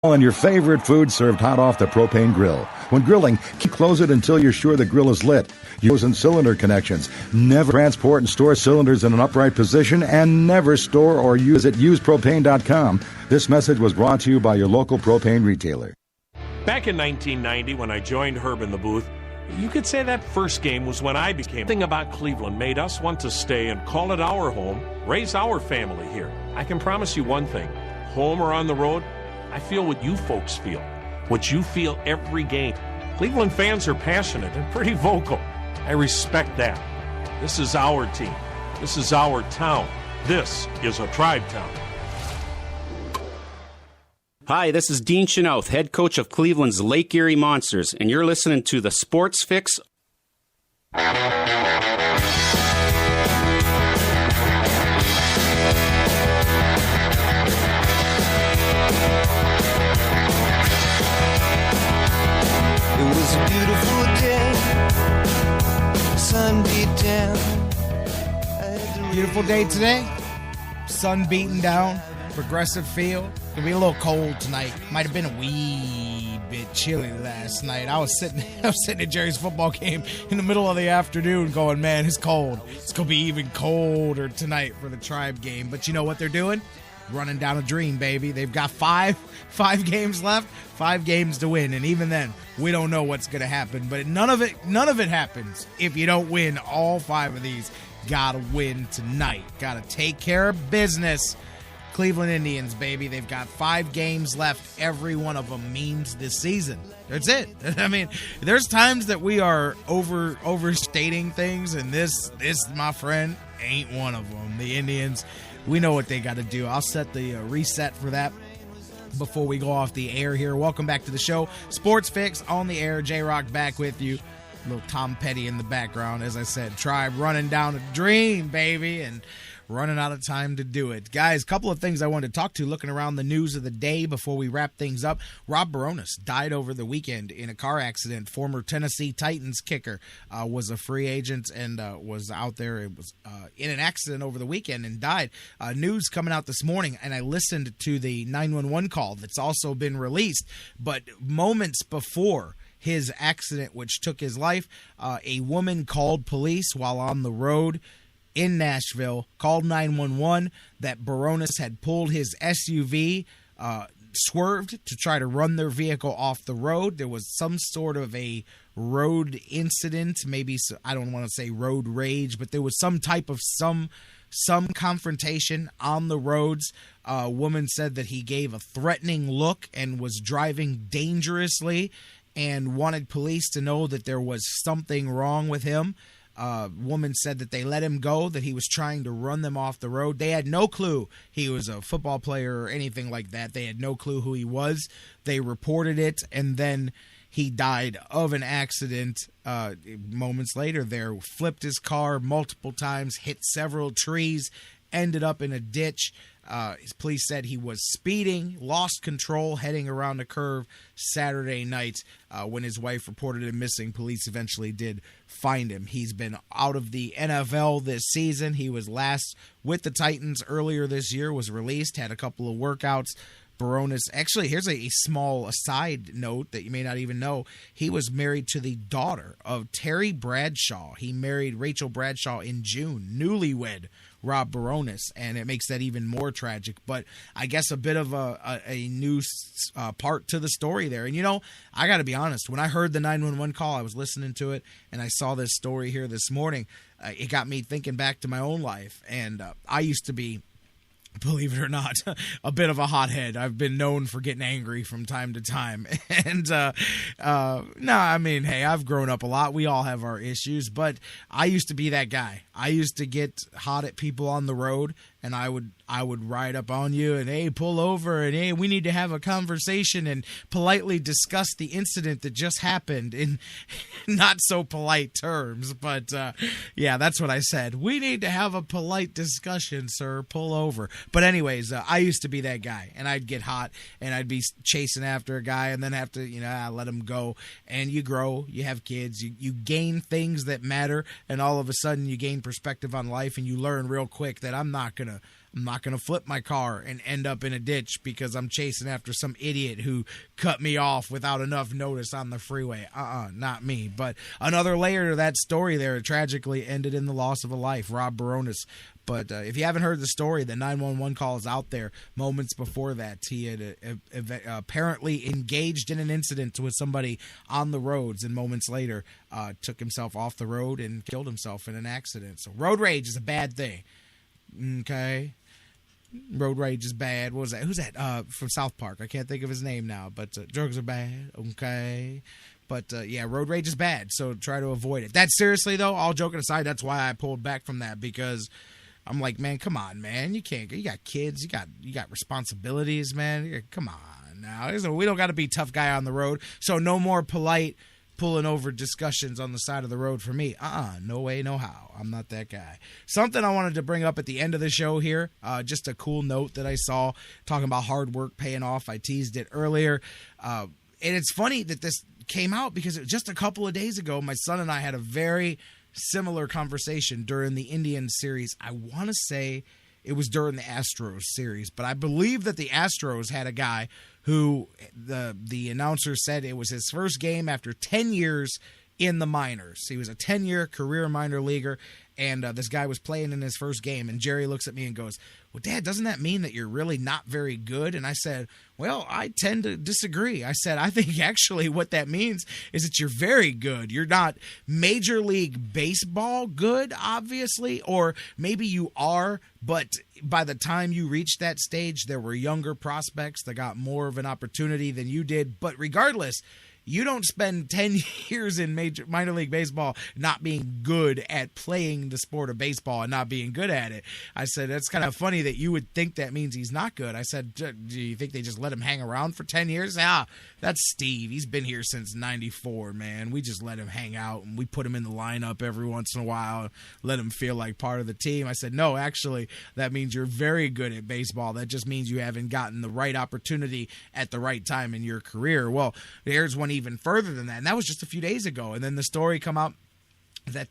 And your favorite food served hot off the propane grill. When grilling, close it until you're sure the grill is lit. Use cylinder connections. Never transport and store cylinders in an upright position, and never store or use at usepropane.com. This message was brought to you by your local propane retailer. Back in 1990, when I joined Herb in the booth, you could say that first game was when I became. The thing about Cleveland made us want to stay and call it our home, raise our family here. I can promise you one thing, home or on the road, I feel what you folks feel, what you feel every game. Cleveland fans are passionate and pretty vocal. I respect that. This is our team. This is our town. This is a Tribe town. Hi, this is Dean Chenoweth, head coach of Cleveland's Lake Erie Monsters, and you're listening to the Sports Fix. It was a beautiful day, sun beat down. Beautiful day today, sun beating down, progressive feel. It'll be a little cold tonight. Might have been a wee bit chilly last night. I was sitting at Jerry's football game in the middle of the afternoon going, man, it's cold. It's going to be even colder tonight for the Tribe game. But you know what they're doing? Running down a dream, baby. They've got five games left, 5 games to win, and even then, we don't know what's going to happen. But none of it happens if you don't win all 5 of these. Got to win tonight. Got to take care of business. Cleveland Indians, baby. They've got 5 games left. Every one of them means this season. That's it. I mean, there's times that we are overstating things, and this, my friend, ain't one of them. The Indians, we know what they got to do. I'll set the reset for that before we go off the air here. Welcome back to the show. Sports Fix on the air. J-Rock back with you. A little Tom Petty in the background. As I said, Tribe running down a dream, baby, and running out of time to do it. Guys, a couple of things I wanted to talk to looking around the news of the day before we wrap things up. Rob Baronis died over the weekend in a car accident. Former Tennessee Titans kicker was a free agent and was out there. It was in an accident over the weekend and died. News coming out this morning, and I listened to the 911 call that's also been released. But moments before his accident, which took his life, a woman called police while on the road in Nashville, called 911 that Baronis had pulled his SUV, swerved to try to run their vehicle off the road. There was some sort of a road incident, maybe, I don't want to say road rage, but there was some type of some confrontation on the roads. A woman said that he gave a threatening look and was driving dangerously and wanted police to know that there was something wrong with him. Woman said that they let him go, that he was trying to run them off the road. They had no clue he was a football player or anything like that. They had no clue who he was. They reported it, and then he died of an accident moments later there. Flipped his car multiple times, hit several trees, ended up in a ditch. His police said he was speeding, lost control, heading around a curve Saturday night. When his wife reported him missing, police eventually did find him. He's been out of the NFL this season. He was last with the Titans earlier this year, was released, had a couple of workouts. Baronis, actually, here's a small aside note that you may not even know. He was married to the daughter of Terry Bradshaw. He married Rachel Bradshaw in June, newlywed Rob Baronis, and it makes that even more tragic. But I guess a bit of a new part to the story there. And, you know, I got to be honest. When I heard the 911 call, I was listening to it, and I saw this story here this morning. It got me thinking back to my own life. And I used to be, believe it or not, a bit of a hothead. I've been known for getting angry from time to time. And, I mean, hey, I've grown up a lot. We all have our issues, but I used to be that guy. I used to get hot at people on the road, and I would ride up on you and, hey, pull over, and, hey, we need to have a conversation and politely discuss the incident that just happened in not so polite terms. But, yeah, that's what I said. We need to have a polite discussion, sir. Pull over. But anyways, I used to be that guy, and I'd get hot, and I'd be chasing after a guy and then have to, let him go. And you grow, you have kids, you gain things that matter, and all of a sudden you gain perspective on life, and you learn real quick that I'm not gonna I'm not going to flip my car and end up in a ditch because I'm chasing after some idiot who cut me off without enough notice on the freeway. Not me. But another layer to that story there, it tragically ended in the loss of a life, Rob Baronis. But if you haven't heard the story, the 911 call is out there. Moments before that, he had apparently engaged in an incident with somebody on the roads, and moments later took himself off the road and killed himself in an accident. So road rage is a bad thing. Okay? Road rage is bad. What was that? Who's that? From South Park. I can't think of his name now, but drugs are bad. Okay? But, yeah, road rage is bad, so try to avoid it. That seriously, though, all joking aside, that's why I pulled back from that, because I'm like, man, come on, man. You can't. You got kids. You got responsibilities, man. Come on now. We don't got to be tough guy on the road. So no more polite pulling over discussions on the side of the road for me. No way, no how. I'm not that guy. Something I wanted to bring up at the end of the show here, just a cool note that I saw talking about hard work paying off. I teased it earlier. And it's funny that this came out because it was just a couple of days ago, my son and I had a very similar conversation during the Indians series. I want to say it was during the Astros series, but I believe that the Astros had a guy who the announcer said it was his first game after 10 years in the minors. He was a 10-year career minor leaguer, and this guy was playing in his first game, and Jerry looks at me and goes, well, Dad, doesn't that mean that you're really not very good? And I said, well, I tend to disagree. I said, I think actually what that means is that you're very good. You're not Major League Baseball good, obviously, or maybe you are, but by the time you reached that stage, there were younger prospects that got more of an opportunity than you did. But regardless, you don't spend 10 years in minor league baseball not being good at playing the sport of baseball and not being good at it. I said, that's kind of funny that you would think that means he's not good. I said, do you think they just let him hang around for 10 years? That's Steve. He's been here since 94, man. We just let him hang out, and we put him in the lineup every once in a while, let him feel like part of the team. I said, no, actually, that means you're very good at baseball. That just means you haven't gotten the right opportunity at the right time in your career. Well, there's one even further than that, and that was just a few days ago. And then the story come out that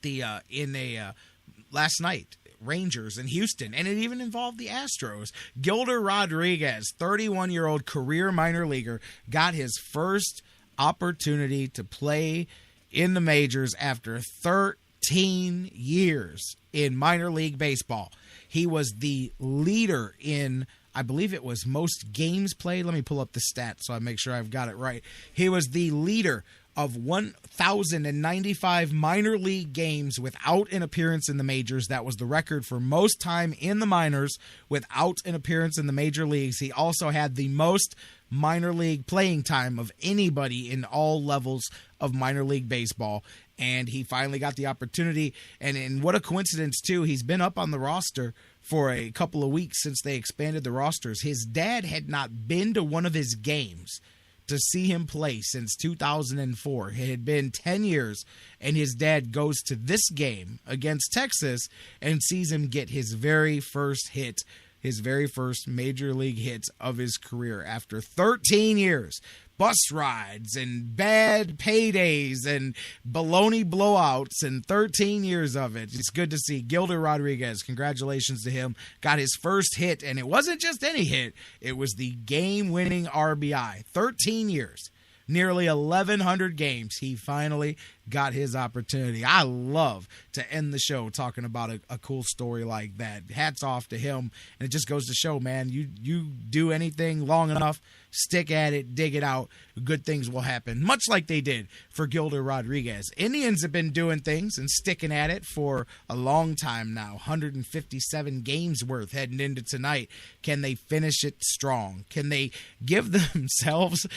last night, Rangers in Houston, and it even involved the Astros. Gilder Rodriguez, 31-year-old career minor leaguer, got his first opportunity to play in the majors after 13 years in minor league baseball. He was the leader in, I believe it was most games played. Let me pull up the stats so I make sure I've got it right. He was the leader of 1,095 minor league games without an appearance in the majors. That was the record for most time in the minors without an appearance in the major leagues. He also had the most minor league playing time of anybody in all levels of minor league baseball. And he finally got the opportunity. And what a coincidence, too. He's been up on the roster for a couple of weeks since they expanded the rosters. His dad had not been to one of his games to see him play since 2004. It had been 10 years, and his dad goes to this game against Texas and sees him get his very first hit, his very first major league hit of his career after 13 years. Bus rides and bad paydays and baloney blowouts and 13 years of it. It's good to see Gilder Rodriguez. Congratulations to him. Got his first hit, and it wasn't just any hit. It was the game-winning RBI. 13 years. Nearly 1,100 games. He finally got his opportunity. I love to end the show talking about a cool story like that. Hats off to him. And it just goes to show, man, you do anything long enough, stick at it, dig it out, good things will happen, much like they did for Gilder Rodriguez. Indians have been doing things and sticking at it for a long time now. 157 games worth heading into tonight. Can they finish it strong? Can they give themselves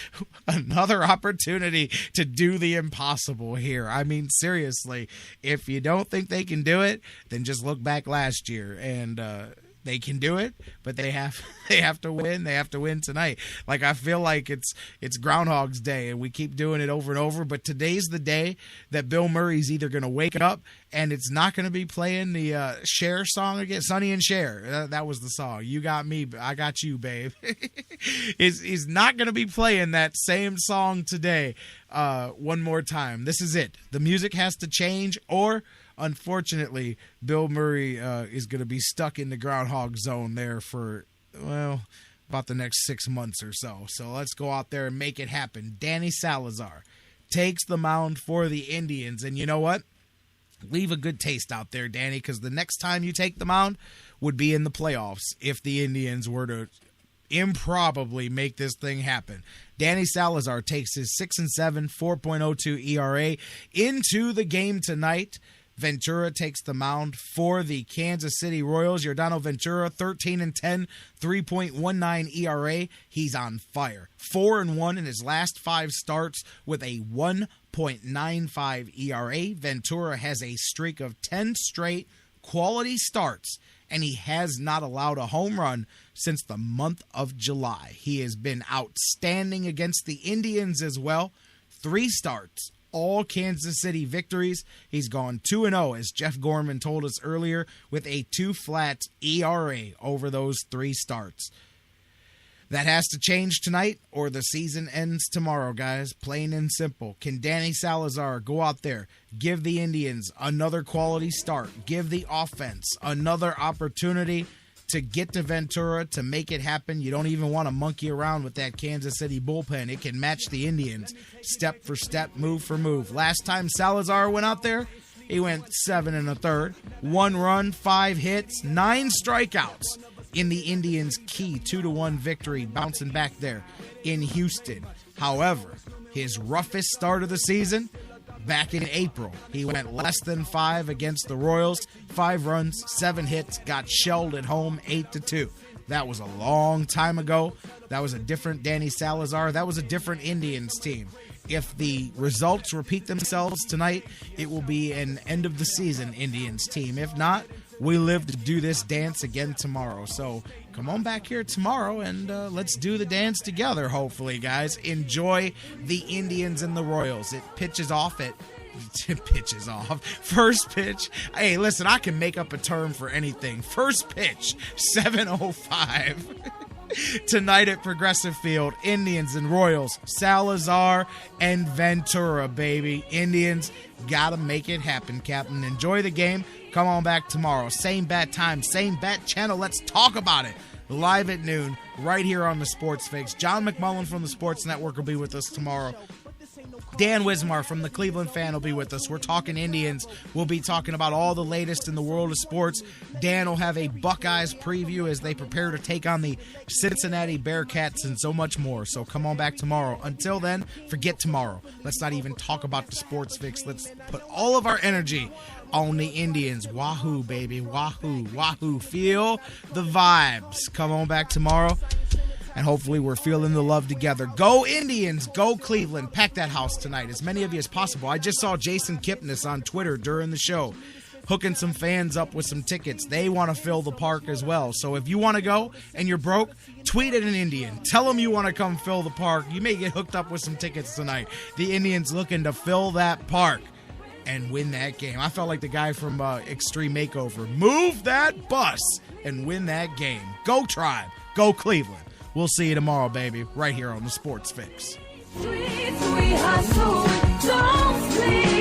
another opportunity to do the impossible here? I mean, seriously, if you don't think they can do it, then just look back last year, and they can do it, but they have to win. They have to win tonight. Like, I feel like it's Groundhog's Day, and we keep doing it over and over. But today's the day that Bill Murray's either going to wake up, and it's not going to be playing the Cher song again, Sonny and Cher. That was the song. You got me, I got you, babe. He's not going to be playing that same song today one more time. This is it. The music has to change, or unfortunately, Bill Murray is going to be stuck in the groundhog zone there for, well, about the next 6 months or so. So let's go out there and make it happen. Danny Salazar takes the mound for the Indians. And you know what? Leave a good taste out there, Danny, because the next time you take the mound would be in the playoffs if the Indians were to improbably make this thing happen. Danny Salazar takes his 6-7, 4.02 ERA into the game tonight. Ventura takes the mound for the Kansas City Royals. Yordano Ventura, 13-10, 3.19 ERA. He's on fire. 4-1 in his last 5 starts with a 1.95 ERA. Ventura has a streak of 10 straight quality starts, and he has not allowed a home run since the month of July. He has been outstanding against the Indians as well. 3 starts, all Kansas City victories. He's gone 2-0, as Jeff Gorman told us earlier, with a 2-flat ERA over those 3 starts. That has to change tonight, or the season ends tomorrow, guys. Plain and simple. Can Danny Salazar go out there, give the Indians another quality start, give the offense another opportunity to get to Ventura, to make it happen? You don't even want to monkey around with that Kansas City bullpen. It can match the Indians step for step, move for move. Last time Salazar went out there, he went 7 1/3, 1 run, 5 hits, 9 strikeouts in the Indians' key 2-1 victory, bouncing back there in Houston. However, his roughest start of the season, back in April, he went less than 5 against the Royals, 5 runs, 7 hits, got shelled at home 8-2. That was a long time ago. That was a different Danny Salazar. That was a different Indians team. If the results repeat themselves tonight, it will be an end of the season Indians team. If not, we live to do this dance again tomorrow. So come on back here tomorrow and let's do the dance together, hopefully, guys. Enjoy the Indians and the Royals. It pitches off. First pitch. Hey, listen, I can make up a term for anything. First pitch, 7:05. Tonight at Progressive Field, Indians and Royals, Salazar and Ventura, baby. Indians gotta make it happen, Captain. Enjoy the game. Come on back tomorrow. Same bat time, same bat channel. Let's talk about it. Live at noon, right here on the Sports Fix. John McMullen from the Sports Network will be with us tomorrow. Dan Wismar from the Cleveland Fan will be with us. We're talking Indians. We'll be talking about all the latest in the world of sports. Dan will have a Buckeyes preview as they prepare to take on the Cincinnati Bearcats and so much more. So come on back tomorrow. Until then, forget tomorrow. Let's not even talk about the Sports Fix. Let's put all of our energy on the Indians. Wahoo, baby. Wahoo, wahoo. Feel the vibes. Come on back tomorrow. And hopefully we're feeling the love together. Go Indians, go Cleveland. Pack that house tonight, as many of you as possible. I just saw Jason Kipnis on Twitter during the show, hooking some fans up with some tickets. They want to fill the park as well. So if you want to go and you're broke, tweet at an Indian. Tell them you want to come fill the park. You may get hooked up with some tickets tonight. The Indians looking to fill that park and win that game. I felt like the guy from Extreme Makeover. Move that bus and win that game. Go Tribe. Go Cleveland. We'll see you tomorrow, baby, right here on the Sports Fix. Streets we hustle, don't sleep.